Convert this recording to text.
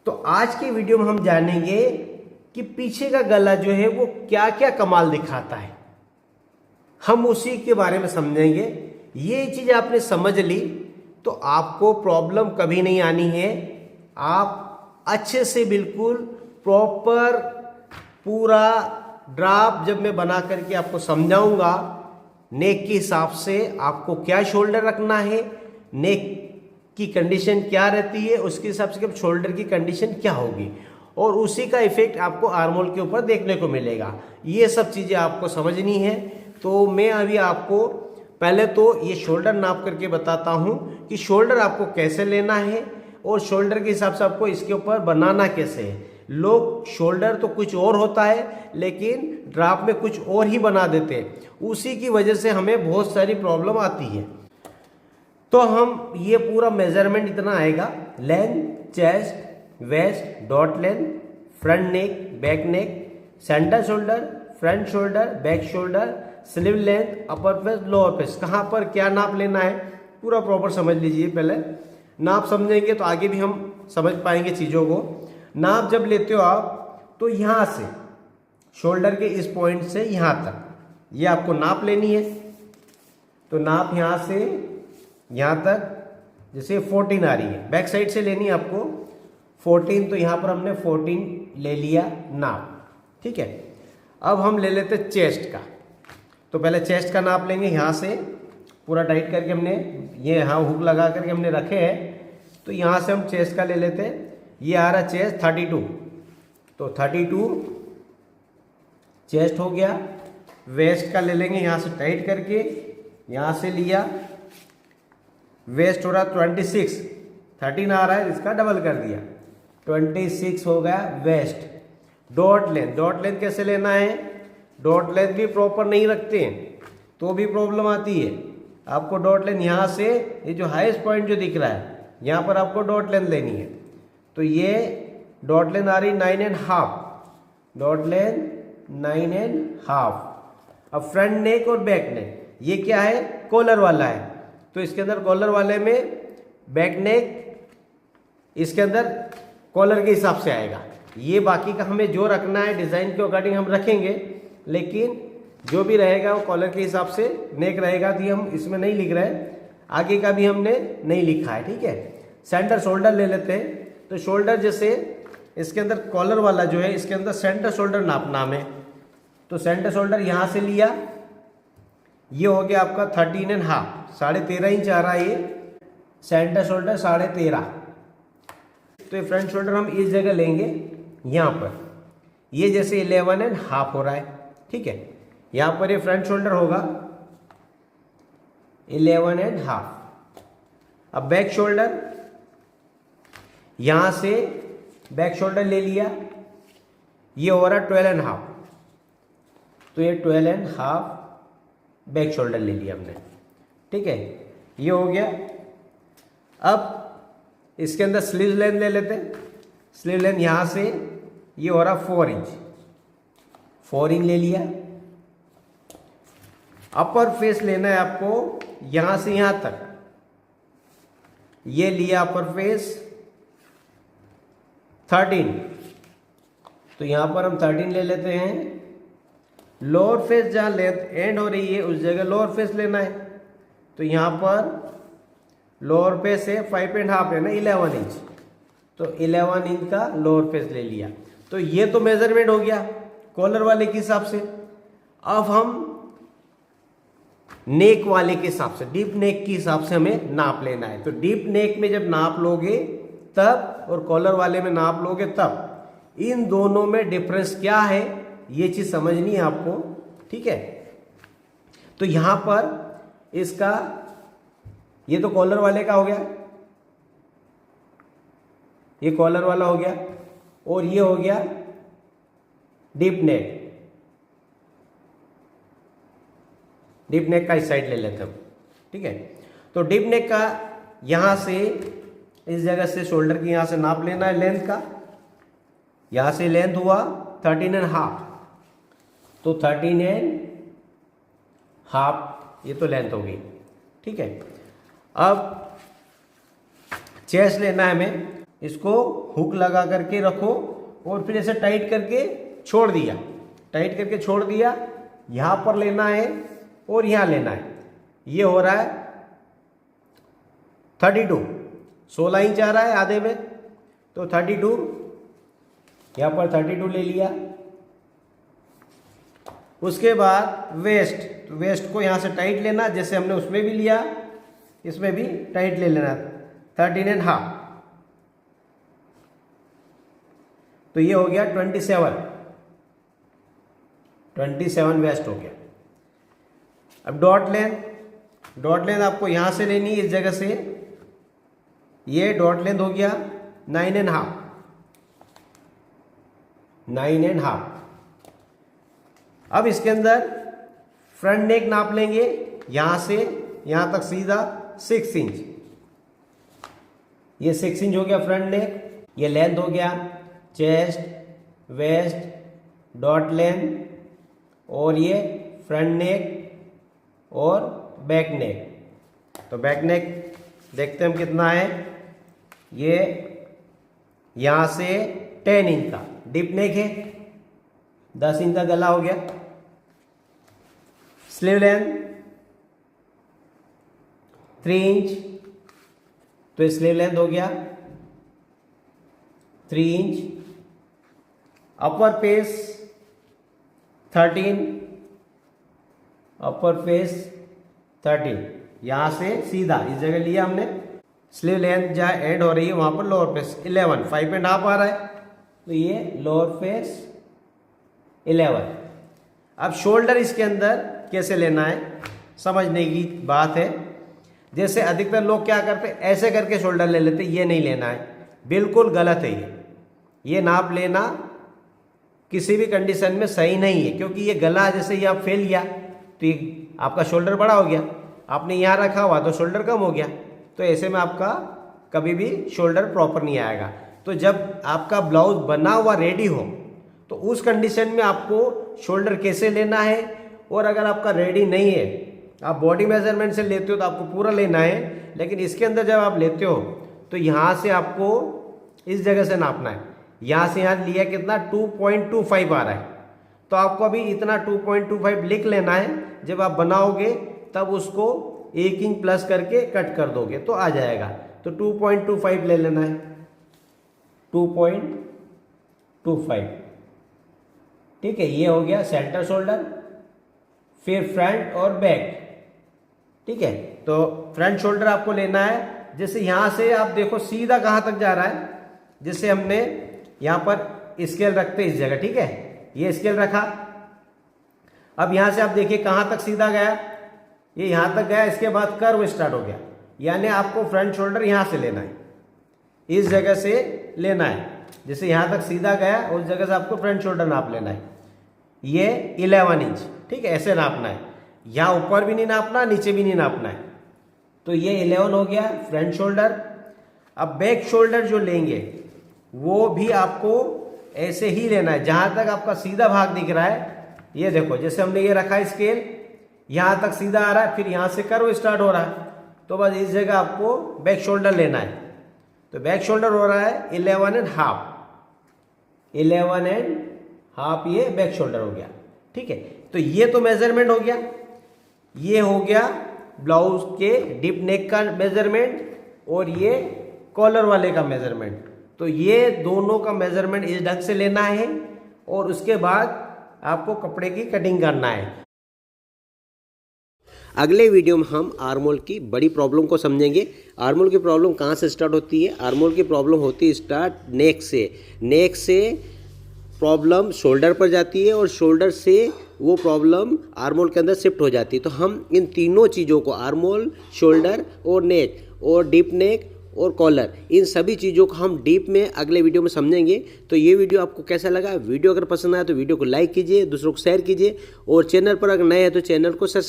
तो आज के वीडियो में हम जानेंगे कि पीछे का गला जो है वो क्या क्या कमाल दिखाता है, हम उसी के बारे में समझेंगे। ये चीज़ आपने समझ ली तो आपको प्रॉब्लम कभी नहीं आनी है। आप अच्छे से बिल्कुल प्रॉपर पूरा ड्राफ्ट जब मैं बना करके आपको समझाऊंगा, नेक के हिसाब से आपको क्या शोल्डर रखना है, नेक की कंडीशन क्या रहती है, उसके हिसाब से शोल्डर की कंडीशन क्या होगी, और उसी का इफेक्ट आपको आर्मोल के ऊपर देखने को मिलेगा। ये सब चीज़ें आपको समझनी है। तो मैं अभी आपको पहले तो ये शोल्डर नाप करके बताता हूँ कि शोल्डर आपको कैसे लेना है और शोल्डर के हिसाब से आपको इसके ऊपर बनाना कैसे है। लोग शोल्डर तो कुछ और होता है लेकिन ड्राफ्ट में कुछ और ही बना देते हैं, उसी की वजह से हमें बहुत सारी प्रॉब्लम आती है। तो हम ये पूरा मेजरमेंट इतना आएगा, length, chest, waist, dot length, front neck, back neck, centre shoulder, front shoulder, back shoulder, sleeve length, upper face, lower face, कहाँ पर क्या नाप लेना है पूरा प्रॉपर समझ लीजिए। पहले नाप समझेंगे तो आगे भी हम समझ पाएंगे चीज़ों को। नाप जब लेते हो आप तो यहाँ से शोल्डर के इस पॉइंट से यहाँ तक ये आपको नाप लेनी है। तो नाप यहाँ से यहाँ तक जैसे 14 आ रही है, बैक साइड से लेनी है आपको 14, तो यहाँ पर हमने 14 ले लिया नाप, ठीक है। अब हम ले लेते चेस्ट का। तो पहले चेस्ट का नाप लेंगे, यहाँ से पूरा टाइट करके हमने ये यहाँ हुक लगा करके हमने रखे हैं, तो यहाँ से हम चेस्ट का ले लेते हैं। ये आ रहा चेस्ट 32, तो 32 चेस्ट हो गया। वेस्ट का ले लेंगे, यहाँ से टाइट करके यहाँ से लिया, वेस्ट हो रहा 26, 13 आ रहा है, इसका डबल कर दिया 26 हो गया waist. Dot length, dot length कैसे लेना है, डॉट लेंथ भी प्रॉपर नहीं रखते हैं तो भी प्रॉब्लम आती है। आपको डॉट लेंथ यहाँ से ये जो हाईएस्ट पॉइंट जो दिख रहा है यहाँ पर आपको डॉट लेंथ लेनी है। तो ये डॉट लेंथ आ रही 9.5, डॉट लेंथ 9.5। अब फ्रंट नेक और बैक नेक ये क्या है, कॉलर वाला है, तो इसके अंदर कॉलर वाले में बैक नेक इसके अंदर कॉलर के हिसाब से आएगा। ये बाकी का हमें जो रखना है डिज़ाइन के अकॉर्डिंग हम रखेंगे, लेकिन जो भी रहेगा वो कॉलर के हिसाब से नेक रहेगा। तो हम इसमें नहीं लिख रहे हैं, आगे का भी हमने नहीं लिखा है, ठीक है। सेंटर शोल्डर ले लेते हैं। तो शोल्डर जैसे इसके अंदर कॉलर वाला जो है इसके अंदर सेंटर शोल्डर नापना है, तो सेंटर शोल्डर यहाँ से लिया, ये हो गया आपका 13.5, 13.5 इंच आ रहा है ये सेंटर शोल्डर 13.5। तो ये फ्रंट शोल्डर हम इस जगह लेंगे, यहाँ पर ये जैसे 11.5 हो रहा है, ठीक है। यहाँ पर ये फ्रंट शोल्डर होगा 11.5। अब बैक शोल्डर, यहाँ से बैक शोल्डर ले लिया, ये हो रहा 12.5, तो ये 12.5 बैक शोल्डर ले लिया हमने, ठीक है। ये हो गया। अब इसके अंदर स्लीव लेंथ ले लेते हैं। स्लीव लेंथ यहाँ से ये हो रहा 4 इंच, 4 इंच ले लिया। अपर फेस लेना है आपको यहाँ से यहाँ तक, ये लिया अपर फेस 13, तो यहाँ पर हम 13 ले लेते हैं। लोअर फेस जहाँ लेंथ एंड हो रही है उस जगह लोअर फेस लेना है, तो यहाँ पर लोअर फेस है 5.5 है ना, 11 इंच, तो 11 इंच का लोअर फेस ले लिया। तो ये तो मेजरमेंट हो गया कॉलर वाले के हिसाब से। अब हम नेक वाले के हिसाब से, डीप नेक के हिसाब से हमें नाप लेना है। तो डीप नेक में जब नाप लोगे तब और कॉलर वाले में नाप लोगे तब, इन दोनों में डिफरेंस क्या है ये चीज समझनी है आपको, ठीक है। तो यहां पर इसका ये तो कॉलर वाले का हो गया, ये कॉलर वाला हो गया, और ये हो गया डीप नेक। डीप नेक का इस साइड ले लेते हम, ठीक है। तो डीप नेक का यहां से इस जगह से शोल्डर की यहां से नाप लेना है लेंथ का। यहां से लेंथ हुआ 13.5, तो 13.5 ये तो लेंथ हो गई, ठीक है। अब चेस्ट लेना है हमें, इसको हुक लगा करके रखो और फिर ऐसे टाइट करके छोड़ दिया, टाइट करके छोड़ दिया। यहाँ पर लेना है और यहाँ लेना है। ये हो रहा है 32, 16 इंच आ रहा है आधे में, तो 32, यहाँ पर 32 ले लिया। उसके बाद वेस्ट, तो वेस्ट को यहाँ से टाइट लेना, जैसे हमने उसमें भी लिया इसमें भी टाइट ले लेना, 13.5। तो ये हो गया 27 वेस्ट हो गया। अब डॉट लेंथ आपको यहां से लेनी है, इस जगह से। ये डॉट लेंथ हो गया 9.5। अब इसके अंदर फ्रंट नेक नाप लेंगे, यहां से यहां तक सीधा 6 इंच। ये 6 इंच हो गया फ्रंट नेक। ये लेंथ हो गया चेस्ट, वेस्ट, डॉट लेंथ, और ये फ्रंट नेक और बैक नेक। तो बैक नेक देखते हैं हम कितना है। ये यहां से 10 इंच का डिप नेक है, 10 इंच का गला हो गया। स्लीव लेंथ 3 इंच, तो स्लीव लेंथ हो गया 3 इंच। अपर फेस 13, अपर फेस 13, यहां से सीधा इस जगह लिया हमने। स्लीव लेंथ जहाँ एंड हो रही है वहां पर लोअर फेस 11, 5.5 आ रहा है, तो ये लोअर फेस 11। अब शोल्डर इसके अंदर कैसे लेना है समझने की बात है। जैसे अधिकतर लोग क्या करते हैं, ऐसे करके शोल्डर ले लेते, ये नहीं लेना है, बिल्कुल गलत है। ये नाप लेना किसी भी कंडीशन में सही नहीं है, क्योंकि ये गला जैसे ये आप फैल गया तो ये आपका शोल्डर बड़ा हो गया, आपने यहाँ रखा हुआ तो शोल्डर कम हो गया, तो ऐसे में आपका कभी भी शोल्डर प्रॉपर नहीं आएगा। तो जब आपका ब्लाउज बना हुआ रेडी हो तो उस कंडीशन में आपको शोल्डर कैसे लेना है, और अगर आपका रेडी नहीं है, आप बॉडी मेजरमेंट से लेते हो तो आपको पूरा लेना है, लेकिन इसके अंदर जब आप लेते हो तो यहाँ से आपको इस जगह से नापना है। यहाँ से यहाँ लिया कितना 2.25 आ रहा है, तो आपको अभी इतना 2.25 लिख लेना है। जब आप बनाओगे तब उसको 1 इंच प्लस करके कट कर दोगे तो आ जाएगा। तो 2.25 ले लेना है, 2.25, ठीक है। ये हो गया सेंटर शोल्डर। फिर फ्रंट और बैक, ठीक है। तो फ्रंट शोल्डर आपको लेना है, जैसे यहां से आप देखो सीधा कहां तक जा रहा है, जैसे हमने यहां पर स्केल रखते इस जगह, ठीक है, ये स्केल रखा। अब यहां से आप देखिए कहां तक सीधा गया, ये यहां तक गया, इसके बाद कर्व स्टार्ट हो गया, यानी आपको फ्रंट शोल्डर यहां से लेना है, इस जगह से लेना है। जैसे यहां तक सीधा गया उस जगह से आपको फ्रंट शोल्डर नाप लेना है। ये 11 इंच, ठीक है, ऐसे नापना है। यहां ऊपर भी नहीं नापना, नीचे भी नहीं नापना है। तो ये 11 हो गया फ्रंट शोल्डर। अब बैक शोल्डर जो लेंगे वो भी आपको ऐसे ही लेना है, जहां तक आपका सीधा भाग दिख रहा है। ये देखो, जैसे हमने ये रखा है स्केल, यहां तक सीधा आ रहा है, फिर यहां से कर्व स्टार्ट हो रहा है, तो बस इस जगह आपको बैक शोल्डर लेना है। तो बैक शोल्डर हो रहा है 11.5, 11.5 ये बैक शोल्डर हो गया, ठीक है। तो ये तो मेजरमेंट हो गया। ये हो गया ब्लाउज के डिप नेक का मेजरमेंट और ये कॉलर वाले का मेजरमेंट। तो ये दोनों का मेजरमेंट इस ढंग से लेना है और उसके बाद आपको कपड़े की कटिंग करना है। अगले वीडियो में हम आर्मोल की बड़ी प्रॉब्लम को समझेंगे। आर्मोल की प्रॉब्लम कहाँ से स्टार्ट होती है? आर्मोल की प्रॉब्लम होती है स्टार्ट नेक से। नेक से प्रॉब्लम शोल्डर पर जाती है और शोल्डर से वो प्रॉब्लम आर्मोल के अंदर शिफ्ट हो जाती है। तो हम इन तीनों चीज़ों को, आर्मोल, शोल्डर और नेक और डीप नेक और कॉलर, इन सभी चीज़ों को हम डीप में अगले वीडियो में समझेंगे। तो ये वीडियो आपको कैसा लगा? वीडियो अगर पसंद आया तो वीडियो को लाइक कीजिए, दूसरों को शेयर कीजिए और चैनल पर अगर नए हैं तो चैनल को सब्सक्राइब कीजिए।